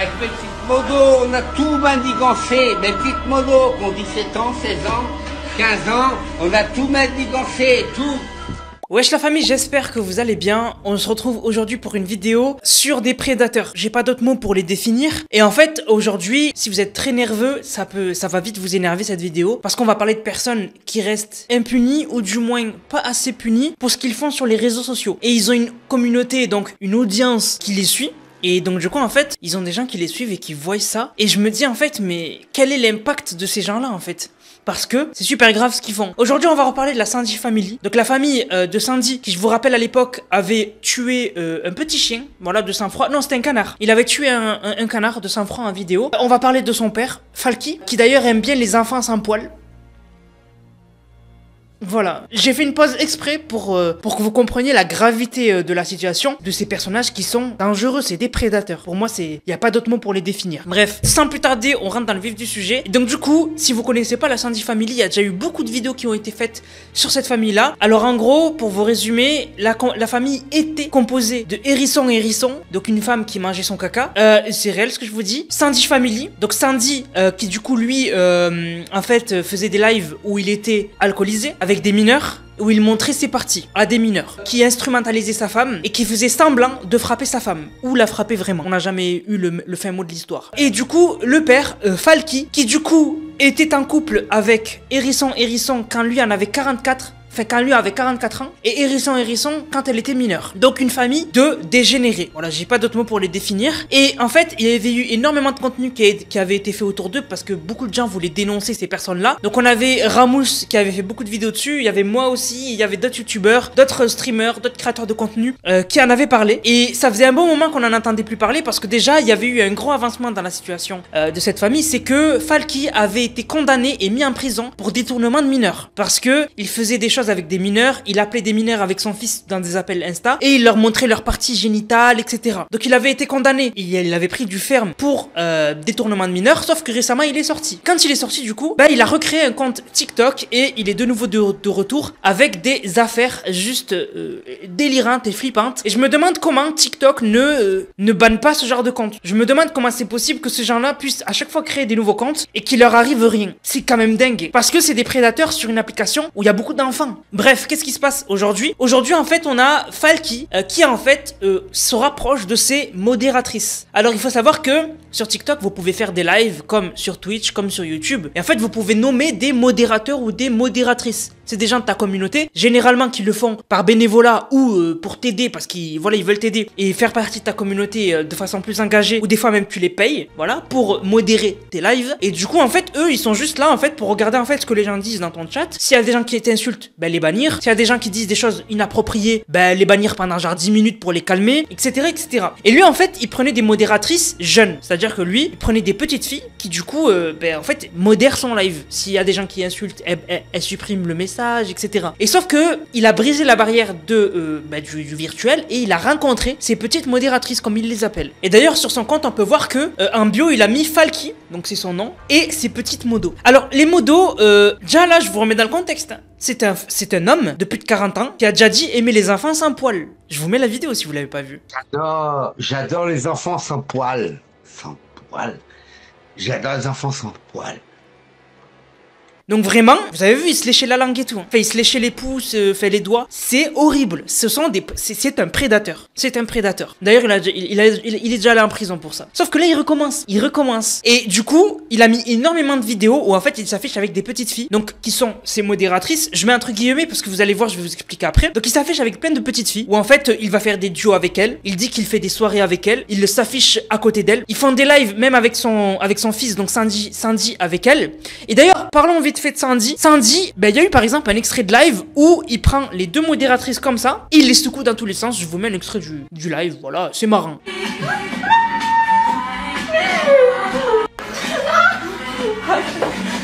Avec mes petites modos, on a tout manigancé. Mes petites modos qui ont 17 ans, 16 ans, 15 ans, on a tout manigancé, tout. Wesh la famille, j'espère que vous allez bien. On se retrouve aujourd'hui pour une vidéo sur des prédateurs. J'ai pas d'autres mots pour les définir. Et en fait, aujourd'hui, si vous êtes très nerveux, ça va vite vous énerver cette vidéo. Parce qu'on va parler de personnes qui restent impunies ou du moins pas assez punies pour ce qu'ils font sur les réseaux sociaux. Et ils ont une communauté, donc une audience qui les suit. Et donc du coup en fait, ils ont des gens qui les suivent et qui voient ça. Et je me dis en fait, mais quel est l'impact de ces gens-là en fait ? Parce que c'est super grave ce qu'ils font. Aujourd'hui, on va reparler de la Sandy Family. Donc la famille de Sandy, qui je vous rappelle à l'époque, avait tué un petit chien, voilà, de sang-froid. Non, c'était un canard. Il avait tué un canard de sang-froid en vidéo. On va parler de son père, Falky, qui d'ailleurs aime bien les enfants sans poils. Voilà, j'ai fait une pause exprès pour que vous compreniez la gravité de la situation de ces personnages qui sont dangereux, c'est des prédateurs. Pour moi, il n'y a pas d'autre mot pour les définir. Bref, sans plus tarder, on rentre dans le vif du sujet. Et donc du coup, si vous connaissez pas la Sandy Family, il y a déjà eu beaucoup de vidéos qui ont été faites sur cette famille-là. Alors en gros, pour vous résumer, la famille était composée de Hérisson, donc une femme qui mangeait son caca. C'est réel ce que je vous dis. Sandy Family, donc Sandy qui du coup lui, en fait, faisait des lives où il était alcoolisé avec des mineurs, où il montrait ses parties à des mineurs, qui instrumentalisaient sa femme et qui faisait semblant de frapper sa femme, ou la frapper vraiment. On n'a jamais eu le fin mot de l'histoire. Et du coup, le père, Falky, qui du coup était en couple avec Hérisson quand lui en avait 44, enfin quand lui avait 44 ans, et Hérisson quand elle était mineure. Donc une famille de dégénérés. Voilà, j'ai pas d'autres mots pour les définir. Et en fait, il y avait eu énormément de contenu qui avait été fait autour d'eux parce que beaucoup de gens voulaient dénoncer ces personnes-là. Donc on avait Ramous qui avait fait beaucoup de vidéos dessus, il y avait moi aussi, il y avait d'autres youtubeurs, d'autres streamers, d'autres créateurs de contenu qui en avaient parlé. Et ça faisait un bon moment qu'on en entendait plus parler parce que déjà, il y avait eu un gros avancement dans la situation de cette famille, c'est que Falky avait été condamné et mis en prison pour détournement de mineurs. Parce que il faisait des choses avec des mineurs, il appelait des mineurs avec son fils dans des appels Insta et il leur montrait leurs parties génitales, etc. Donc il avait été condamné, il avait pris du ferme pour détournement de mineurs, sauf que récemment il est sorti. Quand il est sorti du coup, il a recréé un compte TikTok et il est de nouveau de retour avec des affaires juste délirantes et flippantes. Et je me demande comment TikTok ne banne pas ce genre de compte. Je me demande comment c'est possible que ces gens-là puissent à chaque fois créer des nouveaux comptes et qu'il leur arrive rien. C'est quand même dingue. Parce que c'est des prédateurs sur une application où il y a beaucoup d'enfants. Bref, qu'est-ce qui se passe aujourd'hui? Aujourd'hui, en fait, on a Falky qui, en fait, se rapproche de ses modératrices. Alors, il faut savoir que sur TikTok, vous pouvez faire des lives comme sur Twitch, comme sur YouTube. Et en fait, vous pouvez nommer des modérateurs ou des modératrices. C'est des gens de ta communauté, généralement qui le font par bénévolat ou pour t'aider parce qu'ils ils veulent t'aider et faire partie de ta communauté de façon plus engagée ou des fois même tu les payes, voilà, pour modérer tes lives. Et du coup, en fait, eux, ils sont juste là, en fait, pour regarder, en fait, ce que les gens disent dans ton chat. S'il y a des gens qui t'insultent, les bannir. S'il y a des gens qui disent des choses inappropriées, les bannir pendant genre 10 minutes pour les calmer, etc., etc. Et lui, en fait, il prenait des modératrices jeunes. C'est-à-dire que lui, il prenait des petites filles qui, du coup, en fait, modèrent son live. S'il y a des gens qui insultent, elle supprime le message, etc. Et sauf que, il a brisé la barrière du virtuel et il a rencontré ces petites modératrices, comme il les appelle. Et d'ailleurs, sur son compte, on peut voir que, en bio, il a mis Falky, donc c'est son nom, et ses petites modos. Alors, les modos, déjà là, je vous remets dans le contexte. C'est un homme de plus de 40 ans qui a déjà dit aimer les enfants sans poils. Je vous mets la vidéo si vous l'avez pas vue. J'adore les enfants sans poils. Sans poils. J'adore les enfants sans poils. Donc vraiment, vous avez vu, il se léchait la langue et tout. Enfin, il se léchait les pouces, les doigts. C'est horrible. C'est un prédateur. C'est un prédateur. D'ailleurs, il est déjà allé en prison pour ça. Sauf que là, il recommence. Et du coup, il a mis énormément de vidéos où en fait, il s'affiche avec des petites filles. Donc, qui sont ses modératrices. Je mets entre guillemets parce que vous allez voir, je vais vous expliquer après. Donc, il s'affiche avec plein de petites filles où en fait, il va faire des duos avec elles. Il dit qu'il fait des soirées avec elles. Il s'affiche à côté d'elles. Ils font des lives même avec son fils, donc Sandy avec elle. Et d'ailleurs, parlons vite fait de Sandy. Sandy, il y a eu par exemple un extrait de live où il prend les deux modératrices comme ça, il les secoue dans tous les sens. Je vous mets un extrait du live, voilà, c'est marrant.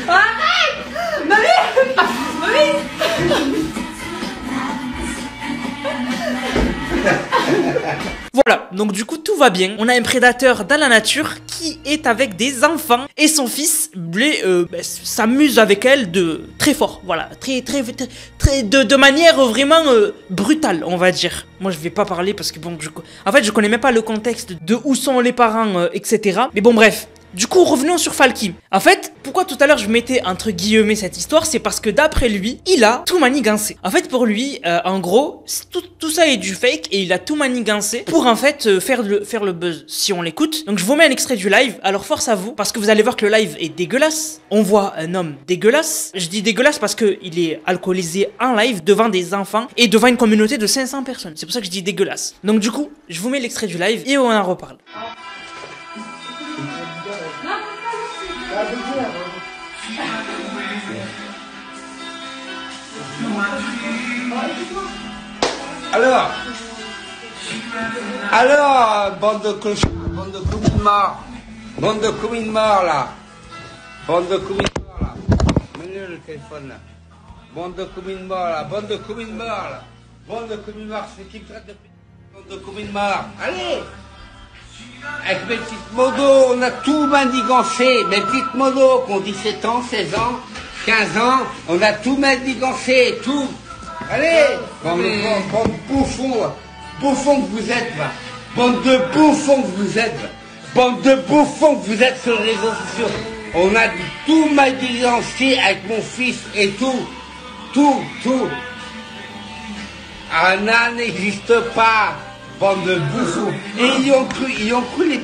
Arrête! Mamie! Voilà, donc du coup tout va bien. On a un prédateur dans la nature qui est avec des enfants et son fils s'amuse avec elle de très fort. Voilà, de manière vraiment brutale, on va dire. Moi je vais pas parler parce que bon, en fait je connais même pas le contexte de où sont les parents, etc. Mais bon bref. Du coup, revenons sur Falky. En fait, pourquoi tout à l'heure je mettais entre guillemets cette histoire, c'est parce que d'après lui, il a tout manigancé. En fait, pour lui, en gros, tout ça est du fake et il a tout manigancé pour en fait faire le buzz. Si on l'écoute. Donc je vous mets un extrait du live. Alors force à vous, parce que vous allez voir que le live est dégueulasse. On voit un homme dégueulasse. Je dis dégueulasse parce que il est alcoolisé en live devant des enfants et devant une communauté de 500 personnes. C'est pour ça que je dis dégueulasse. Donc du coup, je vous mets l'extrait du live et on en reparle. Alors, bande de clochards, bande de communes morts là, bande de communes morts là, menez le téléphone là, bande de communes morts là, bande de communes morts là, bande de communes morts, c'est qui me traite de bande de communes morts, allez. Avec mes petites modos, on a tout mandigancé, mes petites modos qui ont 17 ans, 16 ans, 15 ans, on a tout mandigancé, tout. Allez, bande de bouffons que vous êtes, là. Bande de bouffons que vous êtes, là. Bande de bouffons que vous êtes sur les réseaux sociaux. On a tout mandigancé avec mon fils et tout. Anna n'existe pas. Bande de bouffons. Et ils ont cru les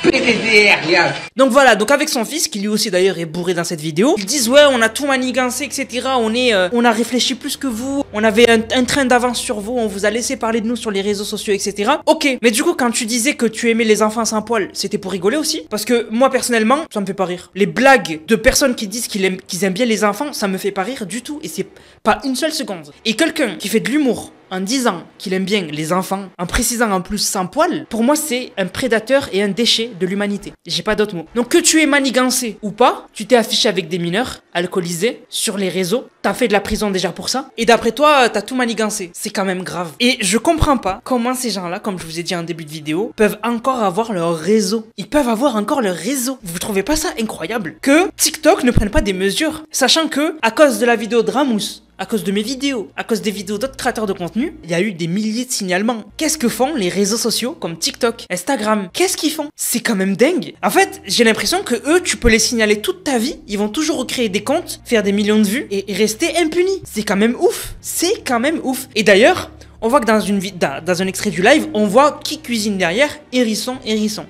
PDDR, regarde. Donc voilà, donc avec son fils, qui lui aussi d'ailleurs est bourré dans cette vidéo, ils disent ouais, on a tout manigancé, etc. On a réfléchi plus que vous, on avait un train d'avance sur vous, on vous a laissé parler de nous sur les réseaux sociaux, etc. Ok, mais du coup, quand tu disais que tu aimais les enfants sans poil, c'était pour rigoler aussi? Parce que moi, personnellement, ça me fait pas rire. Les blagues de personnes qui disent qu'ils aiment bien les enfants, ça me fait pas rire du tout, et c'est pas une seule seconde. Et quelqu'un qui fait de l'humour en disant qu'il aime bien les enfants, en précisant en plus sans poil, pour moi c'est un prédateur et un déchet de l'humanité. J'ai pas d'autres mots. Donc que tu es manigancé ou pas, tu t'es affiché avec des mineurs, alcoolisés, sur les réseaux, t'as fait de la prison déjà pour ça, et d'après toi, t'as tout manigancé. C'est quand même grave. Et je comprends pas comment ces gens-là, comme je vous ai dit en début de vidéo, peuvent encore avoir leur réseau. Ils peuvent avoir encore leur réseau. Vous trouvez pas ça incroyable? Que TikTok ne prenne pas des mesures, sachant que, à cause de la vidéo de Ramous, à cause de mes vidéos, à cause des vidéos d'autres créateurs de contenu, il y a eu des milliers de signalements. Qu'est-ce que font les réseaux sociaux comme TikTok, Instagram? Qu'est-ce qu'ils font? C'est quand même dingue. En fait, j'ai l'impression que eux, tu peux les signaler toute ta vie, ils vont toujours recréer des comptes, faire des millions de vues et rester impunis. C'est quand même ouf. C'est quand même ouf. Et d'ailleurs, on voit que dans un extrait du live, on voit qui cuisine derrière, Hérisson,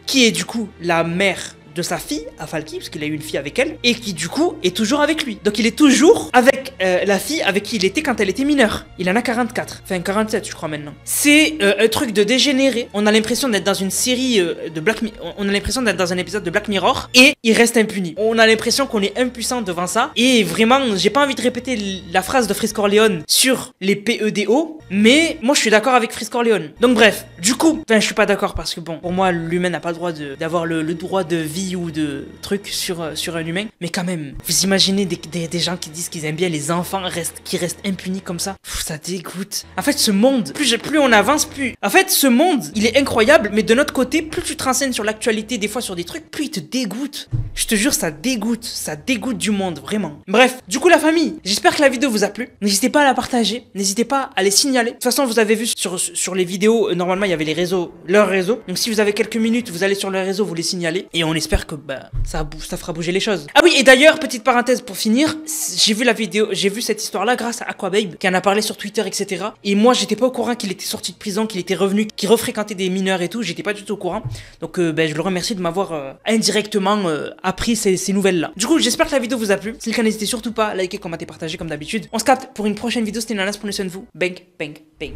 qui est du coup la mère de sa fille à Falky, parce qu'il a eu une fille avec elle, et qui du coup est toujours avec lui. Donc il est toujours avec la fille avec qui il était quand elle était mineure. Il en a 44, enfin 47 je crois maintenant. C'est un truc de dégénéré. On a l'impression d'être dans une série de Black Mirror, on a l'impression d'être dans un épisode de Black Mirror, et il reste impuni. On a l'impression qu'on est impuissant devant ça, et vraiment j'ai pas envie de répéter la phrase de Frisk Orleans sur les PEDO, mais moi je suis d'accord avec Frisk Orleans. Donc bref, du coup, enfin je suis pas d'accord parce que bon, pour moi l'humain n'a pas le droit d'avoir le droit de vie ou de trucs sur un humain, mais quand même, vous imaginez des gens qui disent qu'ils aiment bien les enfants qui restent impunis comme ça. Pff, ça dégoûte. En fait, ce monde, plus on avance, plus... En fait, ce monde, il est incroyable, mais de notre côté, plus tu te renseignes sur l'actualité, des fois sur des trucs, plus il te dégoûte. Je te jure, ça dégoûte du monde, vraiment. Bref, du coup la famille, j'espère que la vidéo vous a plu. N'hésitez pas à la partager, n'hésitez pas à les signaler. De toute façon, vous avez vu sur les vidéos, normalement il y avait les réseaux, leurs réseaux. Donc si vous avez quelques minutes, vous allez sur leur réseau, vous les signalez, et on espère que ça fera bouger les choses. Ah oui, et d'ailleurs, petite parenthèse pour finir, j'ai vu cette histoire-là grâce à Aquababe, qui en a parlé sur Twitter, etc. Et moi, j'étais pas au courant qu'il était sorti de prison, qu'il était revenu, qu'il refréquentait des mineurs et tout, j'étais pas du tout au courant. Donc je le remercie de m'avoir indirectement appris ces nouvelles-là. Du coup, j'espère que la vidéo vous a plu. Si c'est le cas, n'hésitez surtout pas à liker, commenter, partager comme d'habitude. On se capte pour une prochaine vidéo, c'était Nanas, prenez soin de vous. Bang, bang, bang.